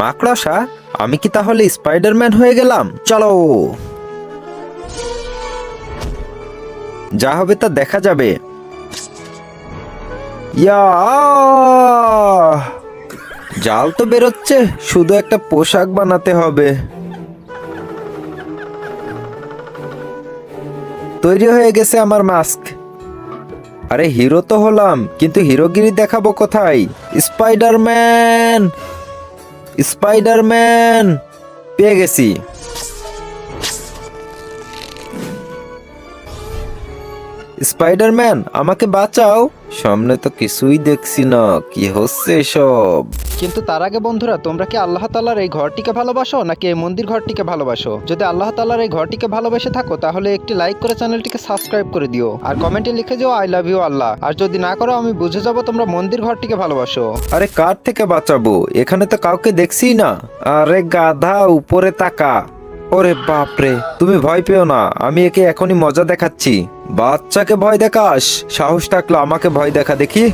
মাকড়সা, আমি কি তাহলে স্পাইডারম্যান হয়ে গেলাম? চলো, যা হবে তা দেখা যাবে। ইয়া, জাল তো বেরোচ্ছে, শুধু একটা পোশাক বানাতে হবে। তৈরি হয়ে গেছে আমার মাস্ক। আরে হিরো তো হলাম, কিন্তু হিরোগিরি দেখাবো কোথায়? স্পাইডারম্যান, স্পাইডারম্যান, পেয়ে গেছি। স্পাইডারম্যান, আমাকে বাঁচাও। সামনে তো কিছুই দেখছি না, কি হচ্ছে এসব? কিন্তু তার আগে বন্ধুরা, তোমরা কি আল্লাহ তাআলার এই ঘরটিকে ভালোবাসো নাকি এই মন্দির ঘরটিকে ভালোবাসো? যদি আল্লাহ তাআলার এই ঘরটিকে ভালোবেসে থাকো তাহলে একটি লাইক করে চ্যানেলটিকে সাবস্ক্রাইব করে দিও, আর কমেন্টে লিখে যাও আই লাভ ইউ আল্লাহ। আর যদি না করো আমি বুঝে যাব তোমরা মন্দির ঘরটিকে ভালোবাসো। আরে কার থেকে বাঁচাবো? এখানে তো কাউকে দেখছি না। আরে গাধা, উপরে তাকা। ওরে বাপরে, তুমি ভয় পেও না, আমি একে এখনই মজা দেখাচ্ছি। বাচ্চাকে ভয় দেখাস? সাহস থাকলে আমাকে ভয় দেখা দেখি।